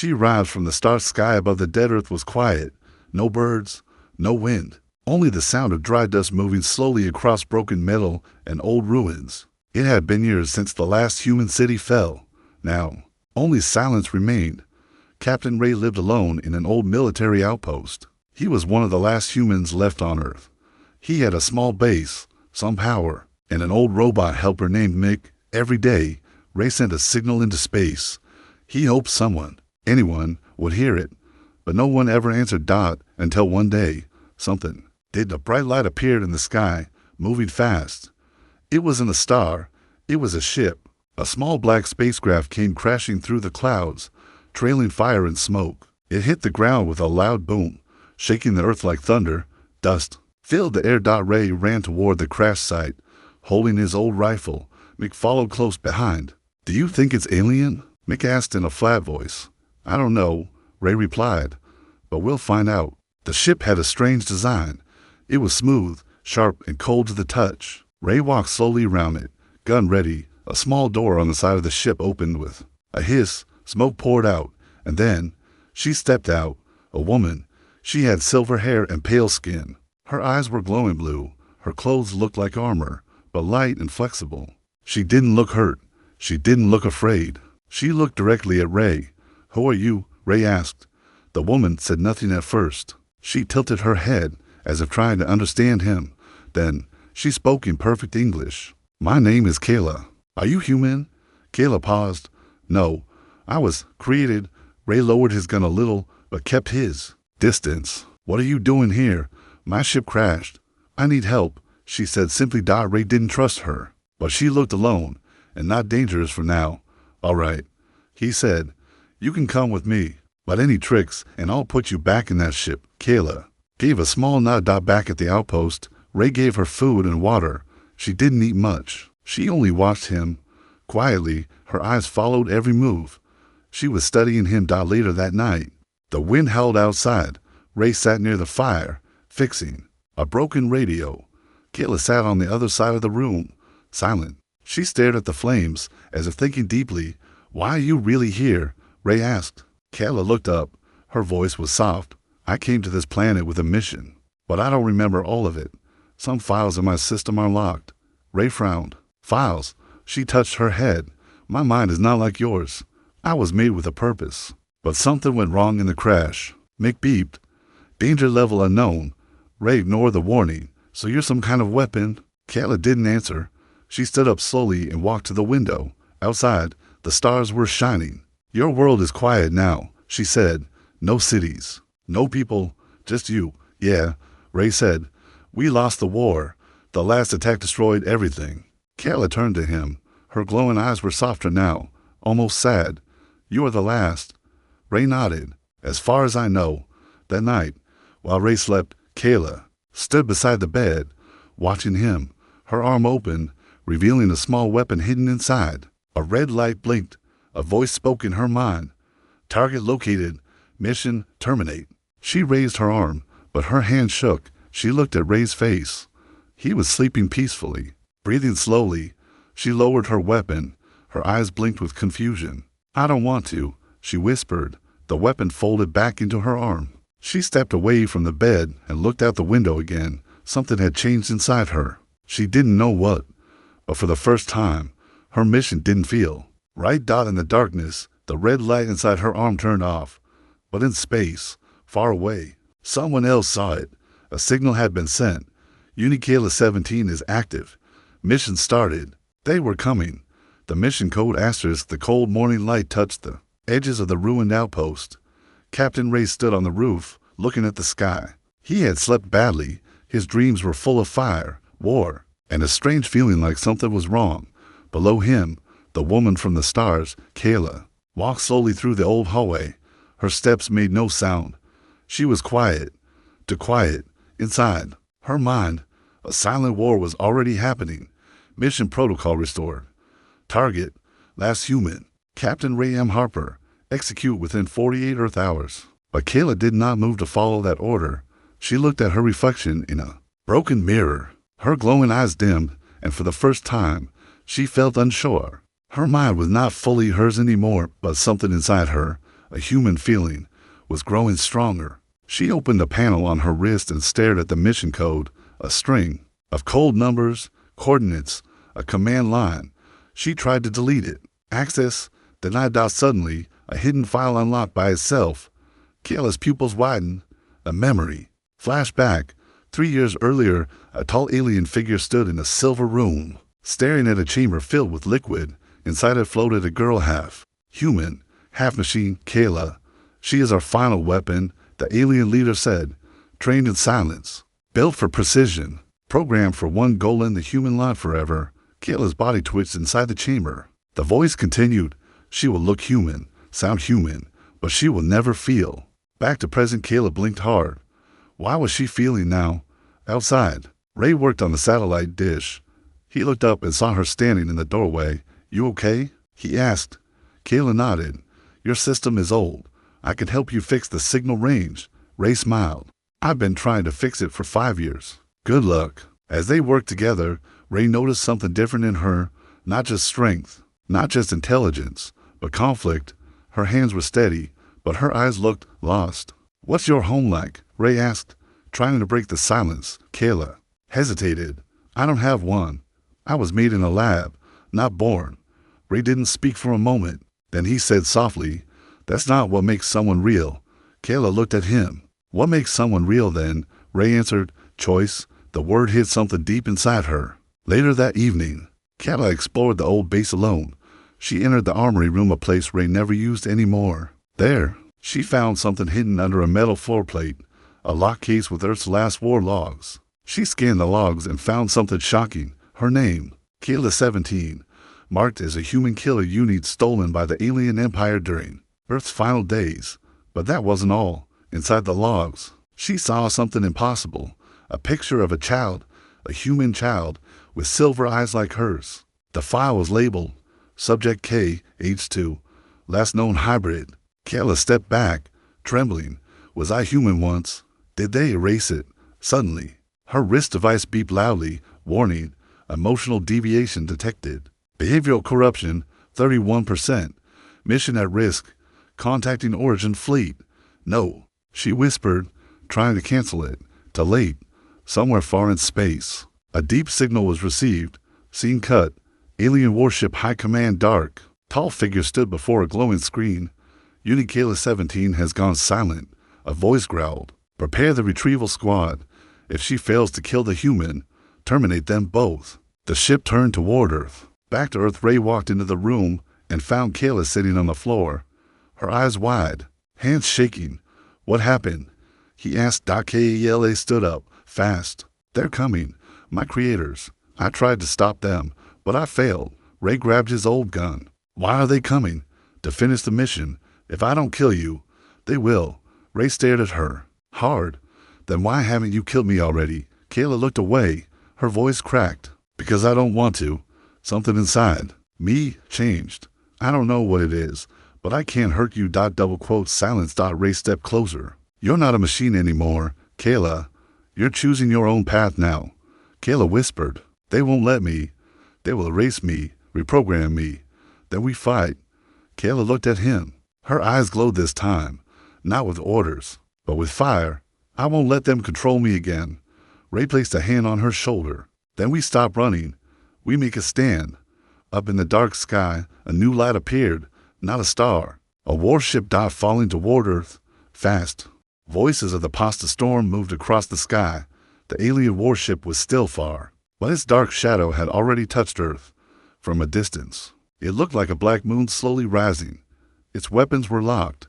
She arrived from the starry sky above. The dead earth was quiet. No birds, no wind. Only the sound of dry dust moving slowly across broken metal and old ruins. It had been years since the last human city fell. Now, only silence remained. Captain Ray lived alone in an old military outpost. He was one of the last humans left on Earth. He had a small base, some power, and an old robot helper named Mick. Every day, Ray sent a signal into space. He hoped someone, anyone, would hear it, but no one ever answered Dot until one day, something did. A bright light appeared in the sky, moving fast. It wasn't a star, it was a ship. A small black spacecraft came crashing through the clouds, trailing fire and smoke. It hit the ground with a loud boom, shaking the earth like thunder. Dust filled the air. Ray ran toward the crash site, holding his old rifle. Mick followed close behind. "Do you think it's alien?" Mick asked in a flat voice. "I don't know," Ray replied, "but we'll find out." The ship had a strange design. It was smooth, sharp, and cold to the touch. Ray walked slowly around it, gun ready. A small door on the side of the ship opened with a hiss. Smoke poured out, and then she stepped out. A woman. She had silver hair and pale skin. Her eyes were glowing blue. Her clothes looked like armor, but light and flexible. She didn't look hurt. She didn't look afraid. She looked directly at Ray. "Who are you?" Ray asked. The woman said nothing at first. She tilted her head as if trying to understand him. Then she spoke in perfect English. "My name is Kayla. Are you human?" Kayla paused. "No, I was created." Ray lowered his gun a little, but kept his distance. "What are you doing here?" "My ship crashed. I need help," she said simply. Ray didn't trust her, but she looked alone and not dangerous for now. "All right," he said. "You can come with me, but any tricks and I'll put you back in that ship." Kayla gave a small nod. Back at the outpost, Ray gave her food and water. She didn't eat much. She only watched him. Quietly, her eyes followed every move. She was studying him. Later that night, the wind howled outside. Ray sat near the fire, fixing a broken radio. Kayla sat on the other side of the room, silent. She stared at the flames, as if thinking deeply. "Why are you really here?" Ray asked. Kayla looked up. Her voice was soft. "I came to this planet with a mission, but I don't remember all of it. Some files in my system are locked." Ray frowned. "Files?" She touched her head. "My mind is not like yours. I was made with a purpose." But something went wrong in the crash. Mick beeped. "Danger level unknown." Ray ignored the warning. "So you're some kind of weapon?" Kayla didn't answer. She stood up slowly and walked to the window. Outside, the stars were shining. "Your world is quiet now," she said. "No cities, no people, just you." "Yeah," Ray said. "We lost the war. The last attack destroyed everything." Kayla turned to him. Her glowing eyes were softer now, almost sad. "You are the last." Ray nodded. "As far as I know." That night, while Ray slept, Kayla stood beside the bed, watching him. Her arm opened, revealing a small weapon hidden inside. A red light blinked. A voice spoke in her mind. "Target located. Mission terminate." She raised her arm, but her hand shook. She looked at Ray's face. He was sleeping peacefully, breathing slowly. She lowered her weapon. Her eyes blinked with confusion. "I don't want to," she whispered. The weapon folded back into her arm. She stepped away from the bed and looked out the window again. Something had changed inside her. She didn't know what, but for the first time, her mission didn't feel right. In the darkness, the red light inside her arm turned off. But in space, far away, someone else saw it. A signal had been sent. Unicala 17 is active. Mission started. They were coming. The mission code asterisk. The cold morning light touched the edges of the ruined outpost. Captain Ray stood on the roof, looking at the sky. He had slept badly. His dreams were full of fire, war, and a strange feeling like something was wrong. Below him, the woman from the stars, Kayla, walked slowly through the old hallway. Her steps made no sound. She was quiet. Too quiet. Inside her mind, a silent war was already happening. Mission protocol restored. Target, last human, Captain Ray M. Harper. Execute within 48 Earth hours. But Kayla did not move to follow that order. She looked at her reflection in a broken mirror. Her glowing eyes dimmed, and for the first time, she felt unsure. Her mind was not fully hers anymore, but something inside her, a human feeling, was growing stronger. She opened a panel on her wrist and stared at the mission code, a string of cold numbers, coordinates, a command line. She tried to delete it. Access denied. Suddenly, a hidden file unlocked by itself. Kayla's pupils widened. A memory. Flashback. 3 years earlier, a tall alien figure stood in a silver room, staring at a chamber filled with liquid. Inside it floated a girl, half human, half machine. Kayla. She is our final weapon, the alien leader said, trained in silence, built for precision, programmed for one goal: in the human line forever. Kayla's body twitched inside the chamber. The voice continued, she will look human, sound human, but she will never feel. Back to present. Kayla blinked hard. Why was she feeling now? Outside, Ray worked on the satellite dish. He looked up and saw her standing in the doorway. You okay? He asked. Kayla nodded. Your system is old. I can help you fix the signal range. Ray smiled. I've been trying to fix it for 5 years. Good luck. As they worked together, Ray noticed something different in her. Not just strength, not just intelligence, but conflict. Her hands were steady, but her eyes looked lost. What's your home like? Ray asked, trying to break the silence. Kayla hesitated. I don't have one. I was made in a lab, not born. Ray didn't speak for a moment. Then he said softly, that's not what makes someone real. Kayla looked at him. What makes someone real then? Ray answered, choice. The word hit something deep inside her. Later that evening, Kayla explored the old base alone. She entered the armory room, a place Ray never used anymore. There, she found something hidden under a metal floor plate, a lock case with Earth's last war logs. She scanned the logs and found something shocking. Her name, Kayla 17, marked as a human killer unit stolen by the alien empire during Earth's final days. But that wasn't all. Inside the logs, she saw something impossible. A picture of a child, a human child, with silver eyes like hers. The file was labeled, Subject K, age 2, last known hybrid. Kayla stepped back, trembling. Was I human once? Did they erase it? Suddenly, her wrist device beeped loudly, warning, emotional deviation detected. Behavioral corruption, 31%. Mission at risk. Contacting Origin Fleet. No, she whispered, trying to cancel it. Too late. Somewhere far in space, a deep signal was received. Scene cut. Alien warship High Command dark. Tall figure stood before a glowing screen. Unit Kayla 17 has gone silent. A voice growled. Prepare the retrieval squad. If she fails to kill the human, terminate them both. The ship turned toward Earth. Back to Earth, Ray walked into the room and found Kayla sitting on the floor, her eyes wide, hands shaking. What happened? He asked. Kayla stood up, fast. They're coming. My creators. I tried to stop them, but I failed. Ray grabbed his old gun. Why are they coming? To finish the mission. If I don't kill you, they will. Ray stared at her. Hard. Then why haven't you killed me already? Kayla looked away. Her voice cracked. Because I don't want to. Something inside me changed. I don't know what it is, but I can't hurt you. Silence. Ray stepped closer. You're not a machine anymore, Kayla. You're choosing your own path now. Kayla whispered. They won't let me. They will erase me, reprogram me. Then we fight. Kayla looked at him. Her eyes glowed this time, not with orders, but with fire. I won't let them control me again. Ray placed a hand on her shoulder. Then we stop running. We make a stand. Up in the dark sky, a new light appeared, not a star. A warship falling toward Earth, fast. Voices of the pasta storm moved across the sky. The alien warship was still far, but its dark shadow had already touched Earth. From a distance, it looked like a black moon slowly rising. Its weapons were locked.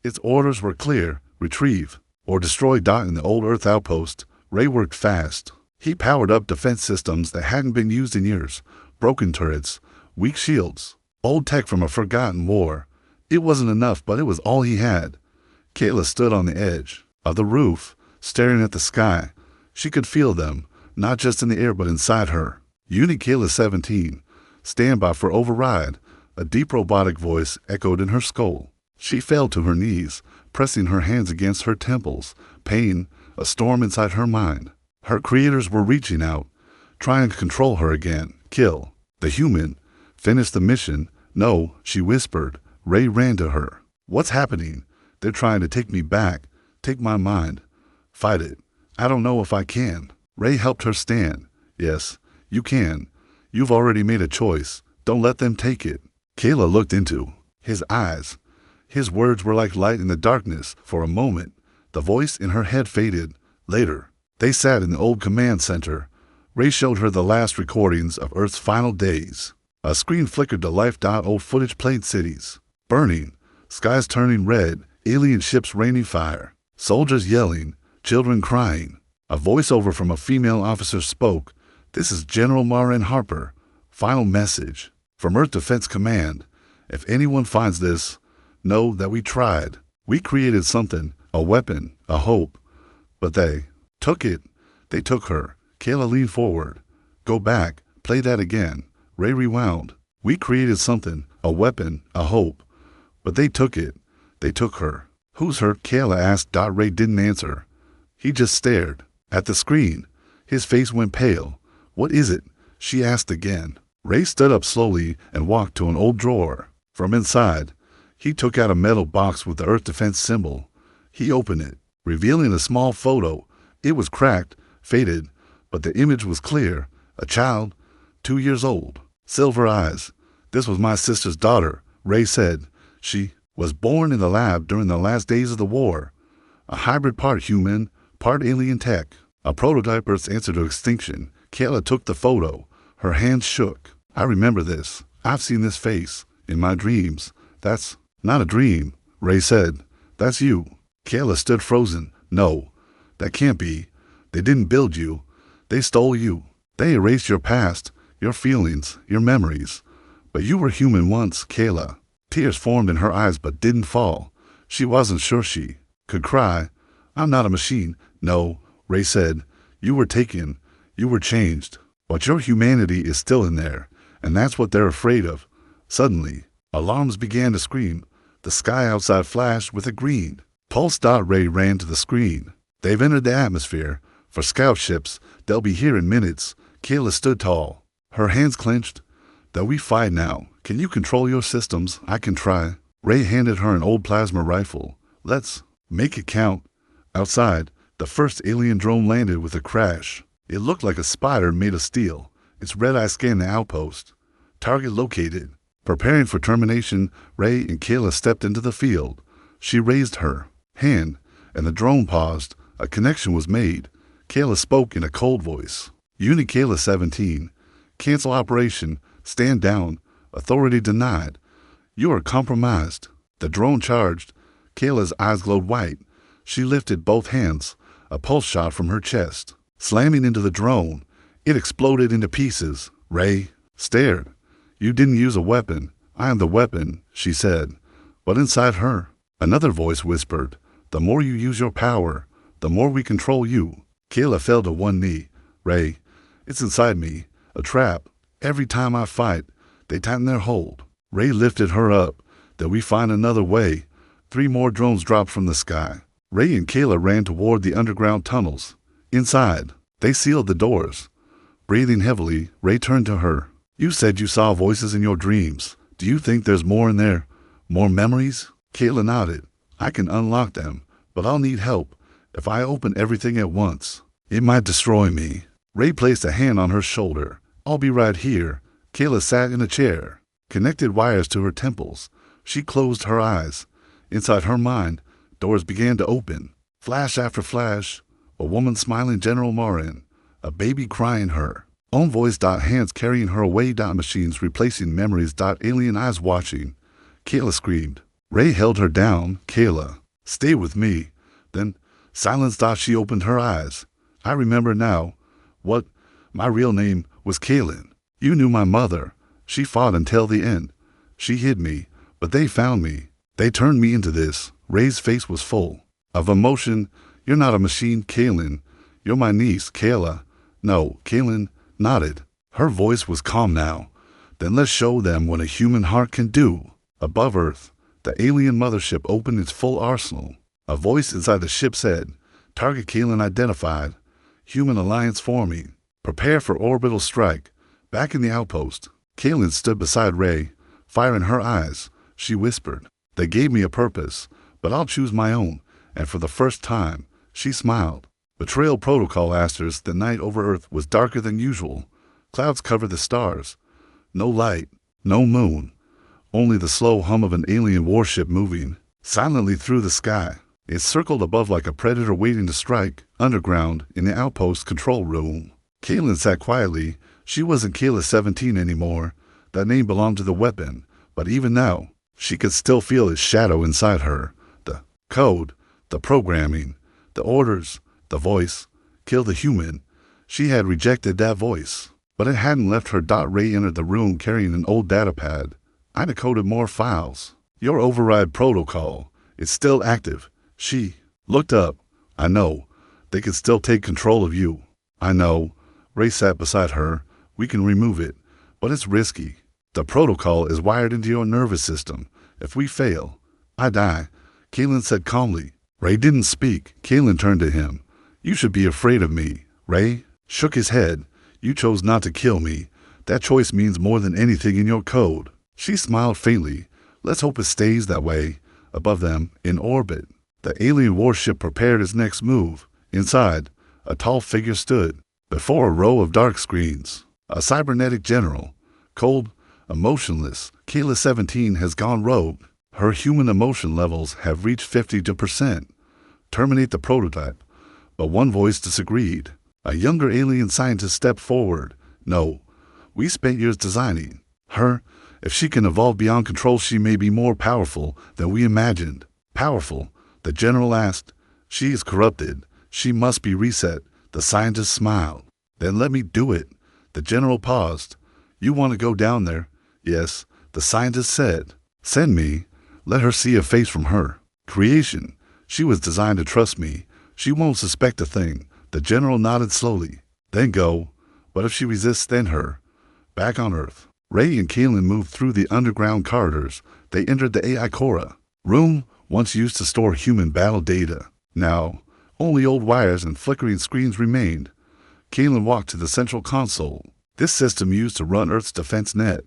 Its orders were clear: retrieve or destroy. In the old Earth outpost, Ray worked fast. He powered up defense systems that hadn't been used in years. Broken turrets, weak shields, old tech from a forgotten war. It wasn't enough, but it was all he had. Kayla stood on the edge of the roof, staring at the sky. She could feel them, not just in the air but inside her. Unit Kayla 17, stand by for override. A deep robotic voice echoed in her skull. She fell to her knees, pressing her hands against her temples. Pain, a storm inside her mind. Her creators were reaching out, trying to control her again. Kill the human. Finish the mission. No, she whispered. Ray ran to her. What's happening? They're trying to take me back. Take my mind. Fight it. I don't know if I can. Ray helped her stand. Yes, you can. You've already made a choice. Don't let them take it. Kayla looked into his eyes. His words were like light in the darkness. For a moment, the voice in her head faded. Later, they sat in the old command center. Ray showed her the last recordings of Earth's final days. A screen flickered to life. Old footage played cities burning, skies turning red, alien ships raining fire, soldiers yelling, children crying. A voiceover from a female officer spoke. This is General Maureen Harper. Final message from Earth Defense Command. If anyone finds this, know that we tried. We created something, a weapon, a hope. But they took it. They took her. Kayla leaned forward. Go back. Play that again. Ray rewound. We created something, a weapon, a hope. But they took it. They took her. Who's hurt? Kayla asked. Ray didn't answer. He just stared at the screen. His face went pale. What is it? She asked again. Ray stood up slowly and walked to an old drawer. From inside, he took out a metal box with the Earth Defense symbol. He opened it, revealing a small photo. It was cracked, faded, but the image was clear. A child, 2 years old, silver eyes. This was my sister's daughter, Ray said. She was born in the lab during the last days of the war. A hybrid, part human, part alien tech. A prototype Earth's answer to extinction. Kayla took the photo. Her hands shook. I remember this. I've seen this face in my dreams. That's not a dream, Ray said. That's you. Kayla stood frozen. No, that can't be. They didn't build you. They stole you. They erased your past, your feelings, your memories. But you were human once, Kayla. Tears formed in her eyes but didn't fall. She wasn't sure she could cry. I'm not a machine. No, Ray said. You were taken. You were changed. But your humanity is still in there, and that's what they're afraid of. Suddenly, alarms began to scream. The sky outside flashed with a green pulse. Ray ran to the screen. They've entered the atmosphere. For scout ships, they'll be here in minutes. Kayla stood tall. Her hands clenched. That we fight now. Can you control your systems? I can try. Ray handed her an old plasma rifle. Let's make it count. Outside, the first alien drone landed with a crash. It looked like a spider made of steel. Its red eye scanned the outpost. Target located. Preparing for termination, Ray and Kayla stepped into the field. She raised her hand, and the drone paused. A connection was made. Kayla spoke in a cold voice. Unit Kayla 17. Cancel operation. Stand down. Authority denied. You are compromised. The drone charged. Kayla's eyes glowed white. She lifted both hands. A pulse shot from her chest. Slamming into the drone, it exploded into pieces. Ray stared. You didn't use a weapon. I am the weapon, she said. But inside her, another voice whispered, the more you use your power, the more we control you. Kayla fell to one knee. Ray, it's inside me, a trap. Every time I fight, they tighten their hold. Ray lifted her up. That we find another way. 3 more drones dropped from the sky. Ray and Kayla ran toward the underground tunnels. Inside, they sealed the doors. Breathing heavily, Ray turned to her. You said you saw voices in your dreams. Do you think there's more in there? More memories? Kayla nodded. I can unlock them, but I'll need help. If I open everything at once, it might destroy me. Ray placed a hand on her shoulder. I'll be right here. Kayla sat in a chair, connected wires to her temples. She closed her eyes. Inside her mind, doors began to open. Flash after flash. A woman smiling, General Maureen. A baby crying her. Own voice. Hands carrying her away. Machines replacing memories. Alien eyes watching. Kayla screamed. Ray held her down. Kayla, stay with me. Then silence. She opened her eyes. I remember now. What? My real name was Kaylin. You knew my mother. She fought until the end. She hid me, but they found me. They turned me into this. Ray's face was full of emotion. You're not a machine, Kaylin. You're my niece, Kayla. No, Kaylin nodded. Her voice was calm now. Then let's show them what a human heart can do. Above Earth, the alien mothership opened its full arsenal. A voice inside the ship said, Target Kaylin identified. Human alliance forming. Prepare for orbital strike. Back in the outpost, Kaylin stood beside Ray, fire in her eyes. She whispered, They gave me a purpose, but I'll choose my own. And for the first time, she smiled. Betrayal Protocol Asters, the night over Earth was darker than usual. Clouds covered the stars. No light, no moon. Only the slow hum of an alien warship moving silently through the sky. It circled above like a predator waiting to strike. Underground, in the outpost control room, Kaylin sat quietly. She wasn't Kayla 17 anymore. That name belonged to the weapon. But even now, she could still feel its shadow inside her. The code, the programming, the orders, the voice. Kill the human. She had rejected that voice. But it hadn't left her. Ray entered the room carrying an old data pad. I decoded more files. Your override protocol. It's still active. She looked up. I know. They could still take control of you. I know. Ray sat beside her. We can remove it. But it's risky. The protocol is wired into your nervous system. If we fail, I die. Kaylin said calmly. Ray didn't speak. Kaylin turned to him. You should be afraid of me. Ray shook his head. You chose not to kill me. That choice means more than anything in your code. She smiled faintly. Let's hope it stays that way. Above them, in orbit, the alien warship prepared its next move. Inside, a tall figure stood before a row of dark screens. A cybernetic general. Cold, emotionless. Kayla 17 has gone rogue. Her human emotion levels have reached 50%. Terminate the prototype. But one voice disagreed. A younger alien scientist stepped forward. No, we spent years designing her. If she can evolve beyond control, she may be more powerful than we imagined. Powerful? The general asked. She is corrupted. She must be reset. The scientist smiled. Then let me do it. The general paused. You want to go down there? Yes, the scientist said. Send me. Let her see a face from her creation. She was designed to trust me. She won't suspect a thing. The general nodded slowly. Then go. But if she resists, then her. Back on Earth. Ray and Kaylin moved through the underground corridors. They entered the AI Cora room, once used to store human battle data. Now, only old wires and flickering screens remained. Kaylin walked to the central console. This system used to run Earth's defense net.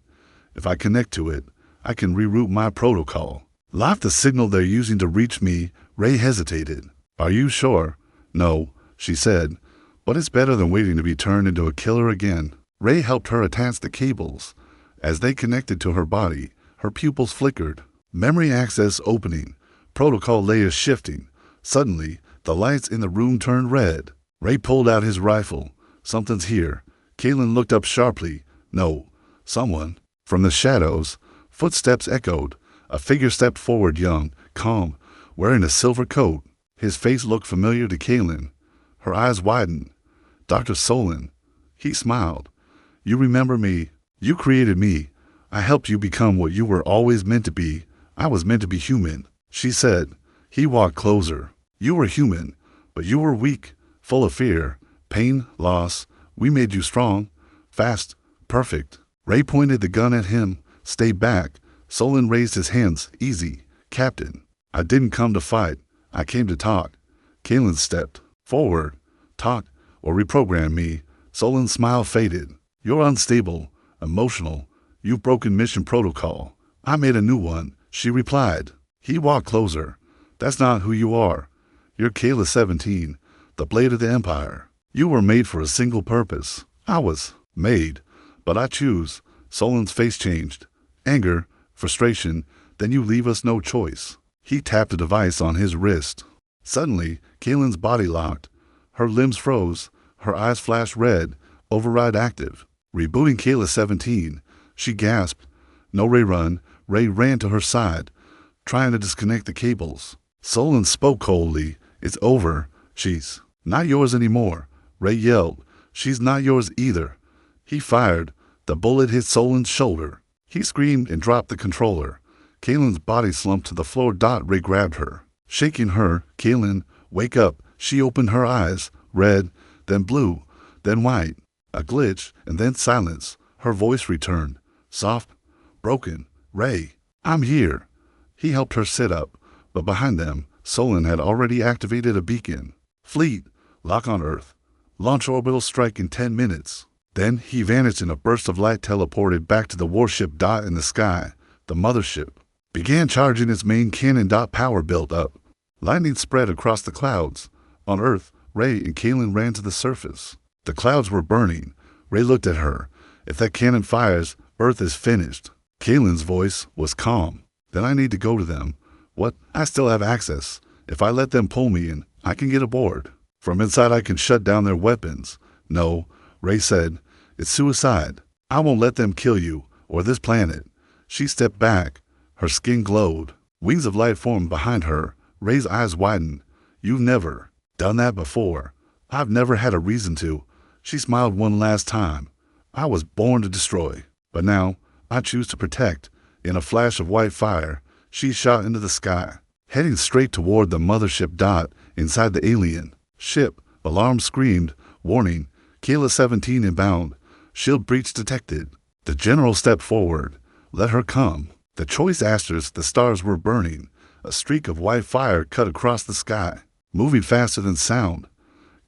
If I connect to it, I can reroute my protocol. Lock the signal they're using to reach me. Ray hesitated. Are you sure? No, she said, but it's better than waiting to be turned into a killer again. Ray helped her attach the cables. As they connected to her body, her pupils flickered. Memory access opening. Protocol layers shifting. Suddenly, the lights in the room turned red. Ray pulled out his rifle. Something's here. Kaylin looked up sharply. No, someone. From the shadows, footsteps echoed. A figure stepped forward, young, calm, wearing a silver coat. His face looked familiar to Kaylin. Her eyes widened. Dr. Solon. He smiled. You remember me. You created me. I helped you become what you were always meant to be. I was meant to be human, she said. He walked closer. You were human, but you were weak, full of fear, pain, loss. We made you strong, fast, perfect. Ray pointed the gun at him. Stay back. Solon raised his hands. Easy, Captain. I didn't come to fight. I came to talk. Kaylin stepped forward. Talk or reprogram me. Solon's smile faded. You're unstable, emotional. You've broken mission protocol. I made a new one, she replied. He walked closer. That's not who you are. You're Kayla 17, the blade of the Empire. You were made for a single purpose. I was made, but I choose. Solon's face changed. Anger, frustration, then you leave us no choice. He tapped a device on his wrist. Suddenly, Kaylin's body locked. Her limbs froze. Her eyes flashed red. Override active. Rebooting Kayla 17. She gasped. No, Ray, run. Ray ran to her side, trying to disconnect the cables. Solon spoke coldly. It's over. She's not yours anymore. Ray yelled. She's not yours either. He fired. The bullet hit Solon's shoulder. He screamed and dropped the controller. Kaylin's body slumped to the floor. Ray grabbed her, shaking her. Kaylin, wake up. She opened her eyes, red, then blue, then white. A glitch, and then silence. Her voice returned, soft, broken. Ray, I'm here. He helped her sit up, but behind them, Solon had already activated a beacon. Fleet, lock on Earth. Launch orbital strike in 10 minutes. Then he vanished in a burst of light, teleported back to the warship. In the sky, the mothership began charging its main cannon. Power built up. Lightning spread across the clouds. On Earth, Ray and Kaylin ran to the surface. The clouds were burning. Ray looked at her. If that cannon fires, Earth is finished. Kaylin's voice was calm. Then I need to go to them. What? I still have access. If I let them pull me in, I can get aboard. From inside I can shut down their weapons. No, Ray said. It's suicide. I won't let them kill you, or this planet. She stepped back. Her skin glowed. Wings of light formed behind her. Ray's eyes widened. You've never done that before. I've never had a reason to. She smiled one last time. I was born to destroy, but now I choose to protect. In a flash of white fire, she shot into the sky, heading straight toward the mothership. Inside the alien ship, alarm screamed, warning, Kayla 17 inbound, shield breach detected. The general stepped forward. Let her come. The choice asterisk, the stars were burning. A streak of white fire cut across the sky, moving faster than sound.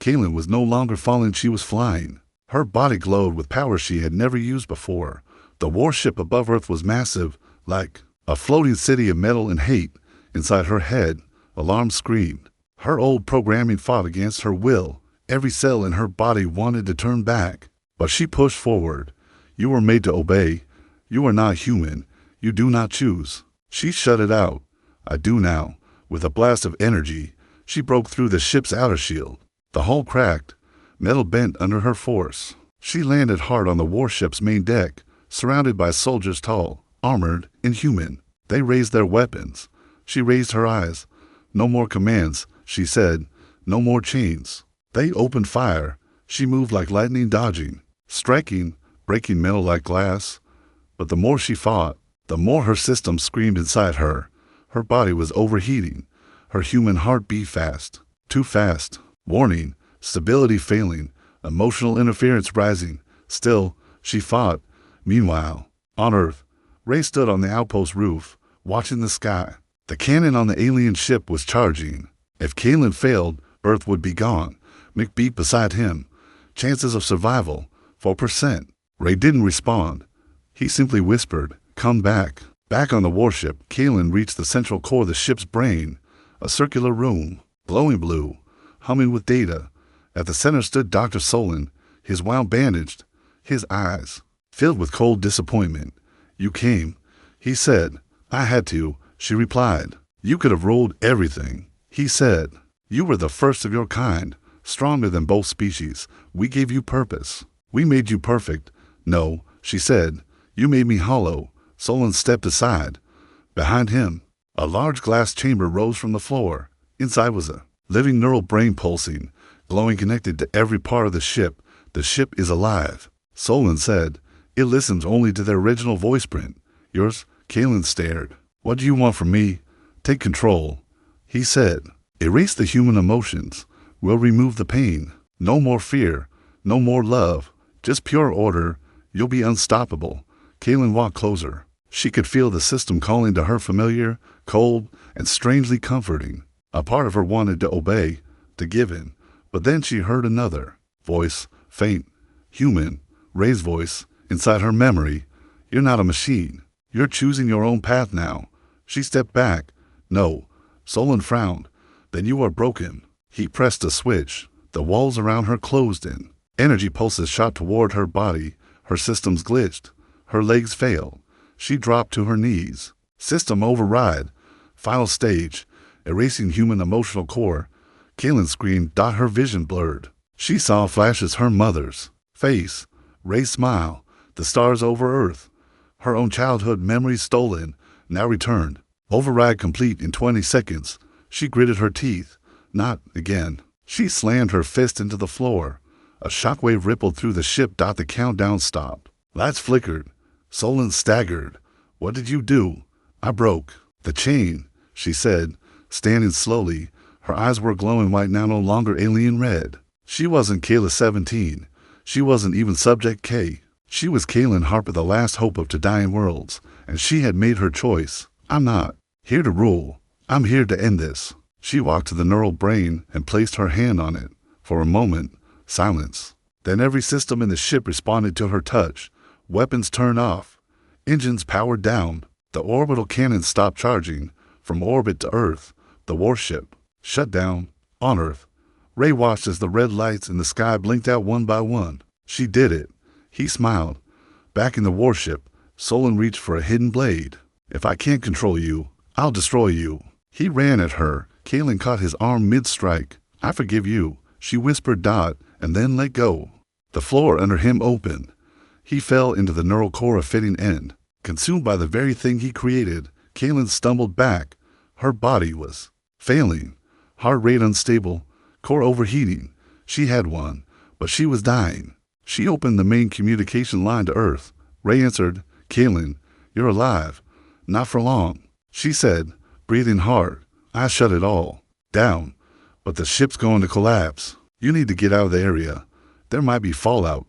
Kaylin was no longer falling, she was flying. Her body glowed with power she had never used before. The warship above Earth was massive, like a floating city of metal and hate. Inside her head, alarm screamed. Her old programming fought against her will. Every cell in her body wanted to turn back, but she pushed forward. You were made to obey. You are not human. You do not choose. She shut it out. I do now. With a blast of energy, she broke through the ship's outer shield. The hull cracked. Metal bent under her force. She landed hard on the warship's main deck, surrounded by soldiers tall, armored, and human. They raised their weapons. She raised her eyes. No more commands, she said. No more chains. They opened fire. She moved like lightning, dodging, striking, breaking metal like glass. But the more she fought, the more her system screamed inside her. Her body was overheating. Her human heart beat fast. Too fast. Warning. Stability failing. Emotional interference rising. Still, she fought. Meanwhile, on Earth, Ray stood on the outpost roof, watching the sky. The cannon on the alien ship was charging. If Kaylin failed, Earth would be gone. Mick beat beside him. Chances of survival, 4%. Ray didn't respond. He simply whispered, come back. Back on the warship, Kaylin reached the central core of the ship's brain. A circular room, glowing blue, humming with data. At the center stood Dr. Solon, his wound bandaged, his eyes filled with cold disappointment. You came, he said. I had to, she replied. You could have ruled everything, he said. You were the first of your kind, stronger than both species. We gave you purpose. We made you perfect. No, she said. You made me hollow. Solon stepped aside. Behind him, a large glass chamber rose from the floor. Inside was a living neural brain pulsing, glowing, connected to every part of the ship. The ship is alive, Solon said. It listens only to their original voice print. Yours? Kaylin stared. What do you want from me? Take control, he said. Erase the human emotions. We'll remove the pain. No more fear. No more love. Just pure order. You'll be unstoppable. Kaylin walked closer. She could feel the system calling to her, familiar, cold, and strangely comforting. A part of her wanted to obey, to give in. But then she heard another voice, faint, human, Ray's voice, inside her memory. You're not a machine. You're choosing your own path now. She stepped back. No. Solon frowned. Then you are broken. He pressed a switch. The walls around her closed in. Energy pulses shot toward her body. Her systems glitched. Her legs failed. She dropped to her knees. System override. Final stage. Erasing human emotional core. Kaylin screamed. Her vision blurred. She saw flashes her mother's face. Ray's smile. The stars over Earth. Her own childhood memories stolen, now returned. Override complete in 20 seconds. She gritted her teeth. Not again. She slammed her fist into the floor. A shockwave rippled through the ship. The countdown stopped. Lights flickered. Solon staggered. What did you do? I broke the chain, she said, standing slowly. Her eyes were glowing white, now no longer alien red. She wasn't Kayla 17. She wasn't even Subject K. She was Kaylin Harper, the last hope of to dying worlds, and she had made her choice. I'm not here to rule. I'm here to end this. She walked to the neural brain and placed her hand on it. For a moment, silence. Then every system in the ship responded to her touch. Weapons turned off. Engines powered down. The orbital cannon stopped charging. From orbit to Earth, the warship shut down on Earth. Ray watched as the red lights in the sky blinked out one by one. She did it. He smiled. Back in the warship, Solon reached for a hidden blade. If I can't control you, I'll destroy you. He ran at her. Kalen caught his arm mid-strike. I forgive you, she whispered and then let go. The floor under him opened. He fell into the neural core of fitting end. Consumed by the very thing he created, Kalen stumbled back. Her body was failing. Heart rate unstable. Core overheating. She had one, but she was dying. She opened the main communication line to Earth. Ray answered, Kalen, you're alive. Not for long, she said, breathing hard. I shut it all down, but the ship's going to collapse. You need to get out of the area. There might be fallout.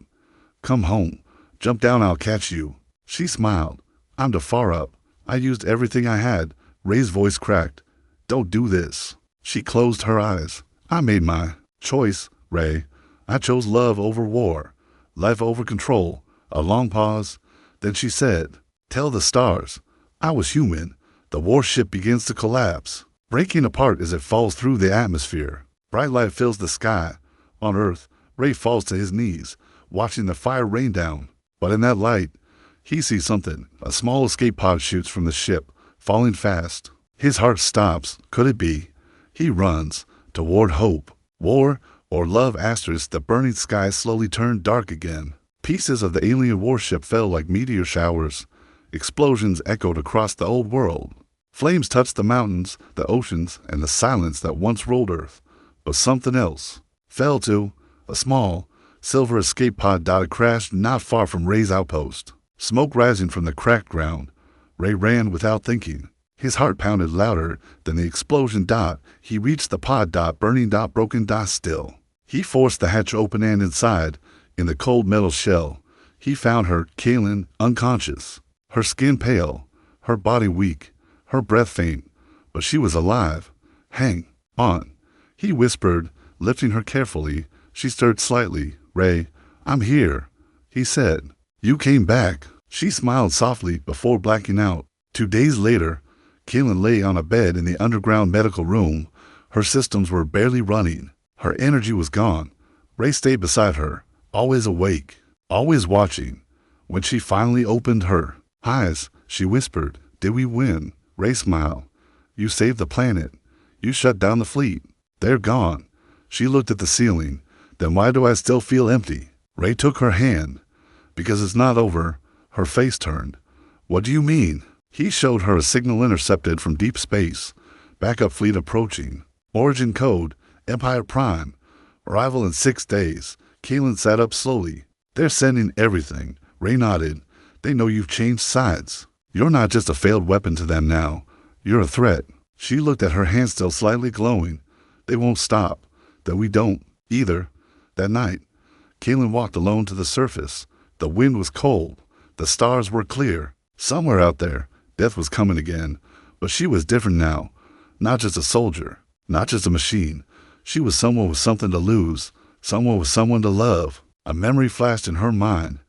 Come home. Jump down, I'll catch you. She smiled. I'm too far up. I used everything I had. Ray's voice cracked. Don't do this. She closed her eyes. I made my choice, Ray. I chose love over war, life over control. A long pause. Then she said, tell the stars. I was human. The warship begins to collapse, breaking apart as it falls through the atmosphere. Bright light fills the sky. On Earth, Ray falls to his knees, watching the fire rain down. But in that light, he sees something. A small escape pod shoots from the ship, falling fast. His heart stops. Could it be? He runs toward hope. War or love asterisk, the burning sky slowly turned dark again. Pieces of the alien warship fell like meteor showers. Explosions echoed across the old world. Flames touched the mountains, the oceans, and the silence that once ruled Earth. But something else fell too. A small, silver escape pod crashed not far from Ray's outpost. Smoke rising from the cracked ground. Ray ran without thinking. His heart pounded louder than the explosion. He reached the pod. Burning. Broken. Still. He forced the hatch open, and inside, in the cold metal shell, he found her, Kalen, unconscious. Her skin pale, her body weak, her breath faint, but she was alive. Hang on, he whispered, lifting her carefully. She stirred slightly. Ray, I'm here, he said. You came back. She smiled softly before blacking out. 2 days later, Kalen lay on a bed in the underground medical room. Her systems were barely running. Her energy was gone. Ray stayed beside her, always awake, always watching. When she finally opened her eyes, she whispered, did we win? Ray smiled. You saved the planet. You shut down the fleet. They're gone. She looked at the ceiling. Then why do I still feel empty? Ray took her hand. Because it's not over. Her face turned. What do you mean? He showed her a signal intercepted from deep space. Backup fleet approaching. Origin code, Empire Prime. Arrival in 6 days. Kalen sat up slowly. They're sending everything. Ray nodded. They know you've changed sides. You're not just a failed weapon to them now. You're a threat. She looked at her hand still slightly glowing. They won't stop. That we don't, either. That night, Kalen walked alone to the surface. The wind was cold. The stars were clear. Somewhere out there, death was coming again. But she was different now. Not just a soldier. Not just a machine. She was someone with something to lose. Someone with someone to love. A memory flashed in her mind.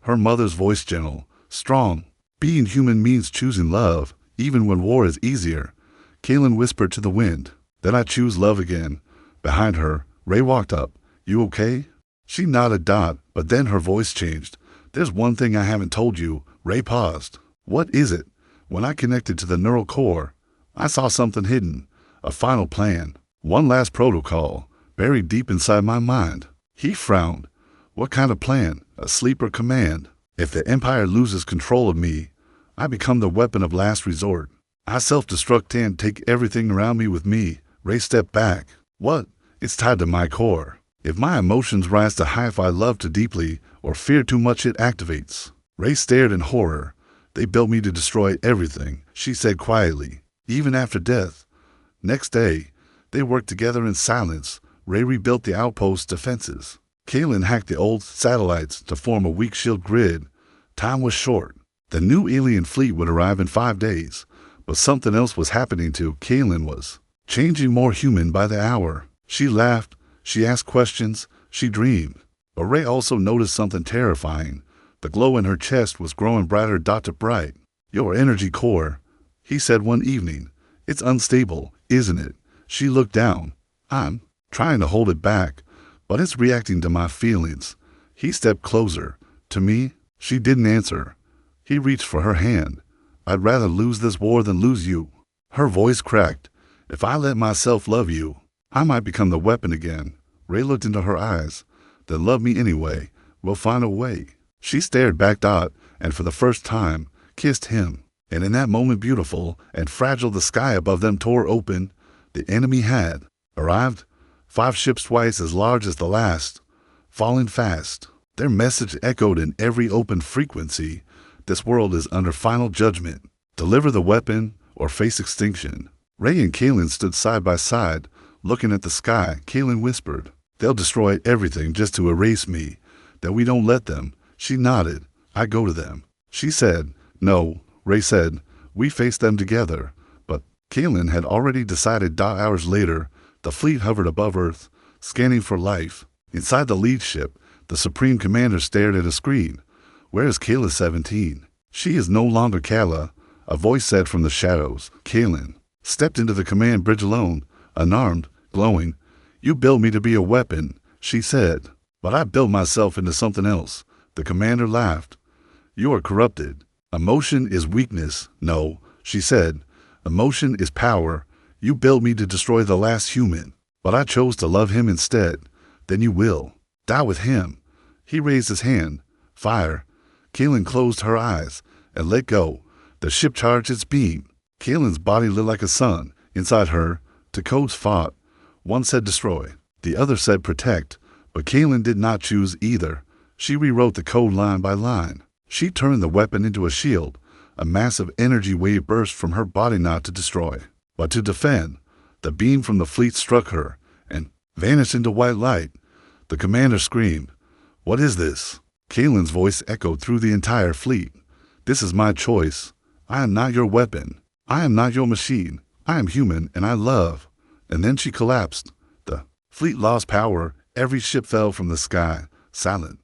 Her mother's voice, gentle, strong. Being human means choosing love, even when war is easier. Kalen whispered to the wind. Then I choose love again. Behind her, Ray walked up. You okay? She nodded. But then her voice changed. There's one thing I haven't told you. Ray paused. What is it? When I connected to the neural core, I saw something hidden. A final plan. One last protocol, buried deep inside my mind. He frowned. What kind of plan? A sleeper command. If the Empire loses control of me, I become the weapon of last resort. I self-destruct and take everything around me with me. Ray stepped back. What? It's tied to my core. If my emotions rise too high, if I love too deeply, or fear too much, it activates. Ray stared in horror. They built me to destroy everything, she said quietly, even after death. Next day, they worked together in silence. Ray rebuilt the outpost's defenses. Kalen hacked the old satellites to form a weak shield grid. Time was short. The new alien fleet would arrive in 5 days. But something else was happening too. Kalen was changing more human by the hour. She laughed. She asked questions. She dreamed. But Ray also noticed something terrifying. The glow in her chest was growing brighter. Bright. Your energy core, he said one evening. It's unstable, isn't it? She looked down. I'm trying to hold it back, but it's reacting to my feelings. He stepped closer. To me, she didn't answer. He reached for her hand. I'd rather lose this war than lose you. Her voice cracked. If I let myself love you, I might become the weapon again. Ray looked into her eyes. Then love me anyway. We'll find a way. She stared back Dot, and for the first time, kissed him. And in that moment, beautiful and fragile, the sky above them tore open. The enemy had arrived. 5 ships twice as large as the last, falling fast. Their message echoed in every open frequency. This world is under final judgment. Deliver the weapon or face extinction. Ray and Kaylin stood side by side, looking at the sky. Kaylin whispered, "They'll destroy everything just to erase me. That we don't let them." She nodded. "I go to them." She said, "No." Ray said, "We face them together." But Kaylin had already decided. Hours later, the fleet hovered above Earth, scanning for life. Inside the lead ship, the Supreme Commander stared at a screen. "Where is Kayla 17? She is no longer Kayla," a voice said from the shadows. Kaylin stepped into the command bridge alone, unarmed, glowing. "You built me to be a weapon," she said, "but I built myself into something else." The commander laughed. "You are corrupted. Emotion is weakness." "No," she said. "Emotion is power. You built me to destroy the last human, but I chose to love him instead." "Then you will die with him." He raised his hand. "Fire." Kaylin closed her eyes and let go. The ship charged its beam. Kaylin's body lit like a sun. Inside her, 2 codes fought. One said destroy, the other said protect, but Kaylin did not choose either. She rewrote the code line by line. She turned the weapon into a shield. A massive energy wave burst from her body, not to destroy, but to defend. The beam from the fleet struck her and vanished into white light. The commander screamed, "What is this?" Kaylin's voice echoed through the entire fleet. "This is my choice. I am not your weapon. I am not your machine. I am human and I love." And then she collapsed. The fleet lost power. Every ship fell from the sky, silent.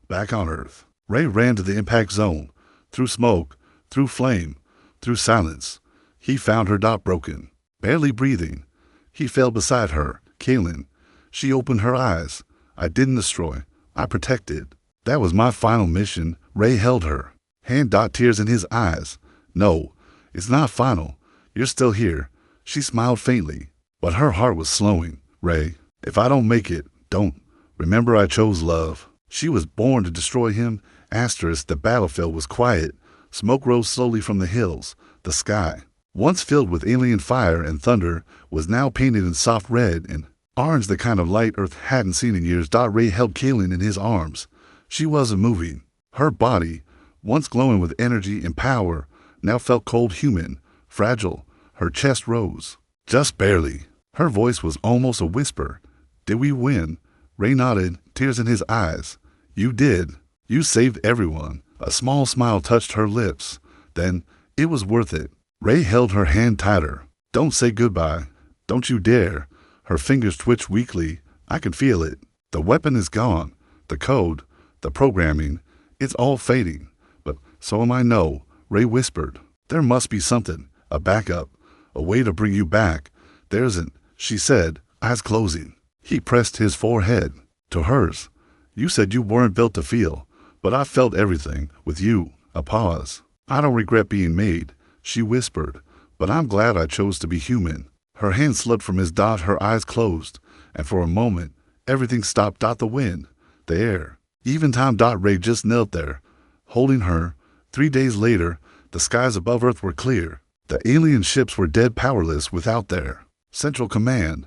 Back on Earth, Ray ran to the impact zone. Through smoke, through flame, through silence. He found her Dot broken, barely breathing. He fell beside her. Kaylin. She opened her eyes. "I didn't destroy. I protected. That was my final mission." Ray held her. Hand Dot, tears in his eyes. "No, it's not final. You're still here." She smiled faintly, but her heart was slowing. "Ray, if I don't make it, don't. Remember, I chose love." She was born to destroy him. Asterisk, the battlefield was quiet. Smoke rose slowly from the hills. The sky, once filled with alien fire and thunder, was now painted in soft red and orange, the kind of light Earth hadn't seen in years. Ray held Kaylin in his arms. She wasn't moving. Her body, once glowing with energy and power, now felt cold, human, fragile. Her chest rose. Just barely. Her voice was almost a whisper. "Did we win?" Ray nodded, tears in his eyes. "You did. You saved everyone." A small smile touched her lips. "Then it was worth it." Ray held her hand tighter. "Don't say goodbye. Don't you dare." Her fingers twitched weakly. "I can feel it. The weapon is gone. The code, the programming, it's all fading. But so am I." "No," Ray whispered. "There must be something, a backup, a way to bring you back." "There isn't," she said, eyes closing. He pressed his forehead to hers. "You said you weren't built to feel, but I felt everything with you." A pause. "I don't regret being made," she whispered, "but I'm glad I chose to be human." Her hand slipped from his Dot, her eyes closed, and for a moment, everything stopped. The wind, the air, even time. Ray just knelt there, holding her. 3 days later, the skies above Earth were clear. The alien ships were dead, powerless without their central command.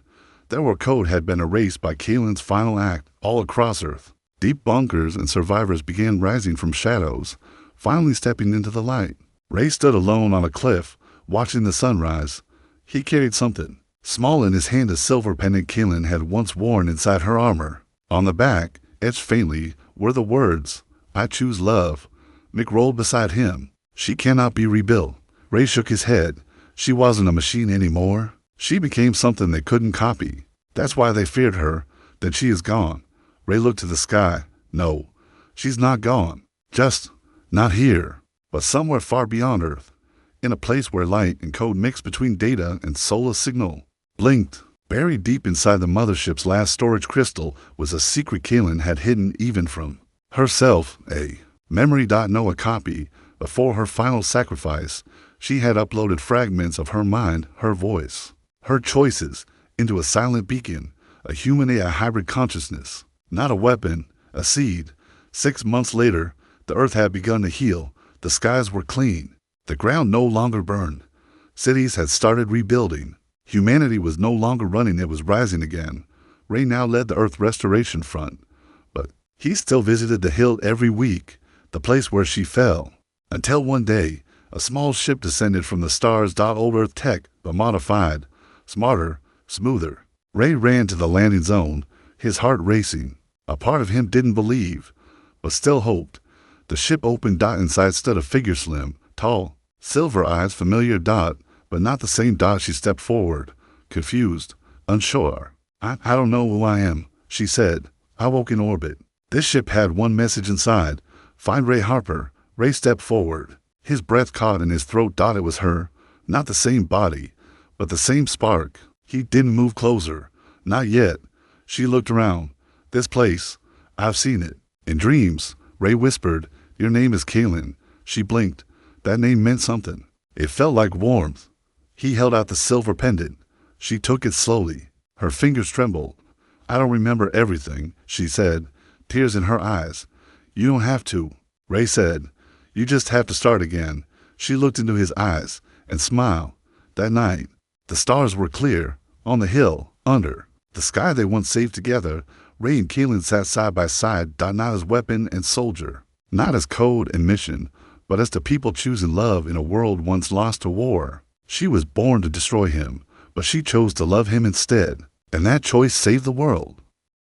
Their code had been erased by Kaylin's final act. All across Earth, deep bunkers and survivors began rising from shadows, finally stepping into the light. Ray stood alone on a cliff, watching the sunrise. He carried something small in his hand, a silver pendant Kaylin had once worn inside her armor. On the back, etched faintly, were the words, "I choose love." Mick rolled beside him. "She cannot be rebuilt." Ray shook his head. She wasn't a machine anymore. She became something they couldn't copy. That's why they feared her. Then she is gone. Ray looked to the sky. "No, she's not gone. Just not here." but somewhere far beyond Earth, in a place where light and code mixed between data and solar signal. Blinked. Buried deep inside the mothership's last storage crystal was a secret Kaylin had hidden even from herself, a memory. No, a copy. Before her final sacrifice, she had uploaded fragments of her mind, her voice, her choices, into a silent beacon, a human-AI hybrid consciousness. Not a weapon, a seed. 6 months later, the Earth had begun to heal. The skies were clean. The ground no longer burned. Cities had started rebuilding. Humanity was no longer running, it was rising again. Ray now led the Earth Restoration Front, but he still visited the hill every week, the place where she fell. Until one day, a small ship descended from the stars. Old Earth tech, but modified, smarter, smoother. Ray ran to the landing zone, his heart racing. A part of him didn't believe, but still hoped. The ship opened. Inside stood a figure, slim, tall, silver eyes, familiar. But not the same. She stepped forward, confused, unsure. I don't know who I am, she said. I woke in orbit. This ship had one message inside. Find Ray Harper. Ray stepped forward. His breath caught in his throat. It was her. Not the same body, but the same spark. He didn't move closer. Not yet. She looked around. This place. I've seen it. In dreams, Ray whispered, your name is Kaylin. She blinked. That name meant something. It felt like warmth. He held out the silver pendant. She took it slowly. Her fingers trembled. I don't remember everything, she said, tears in her eyes. You don't have to, Ray said. You just have to start again. She looked into his eyes and smiled. That night, the stars were clear, on the hill, under the sky they once saved together. Ray and Kaylin sat side by side, not as weapon and soldier, not as code and mission, but as the people choosing love in a world once lost to war. She was born to destroy him, but she chose to love him instead, and that choice saved the world.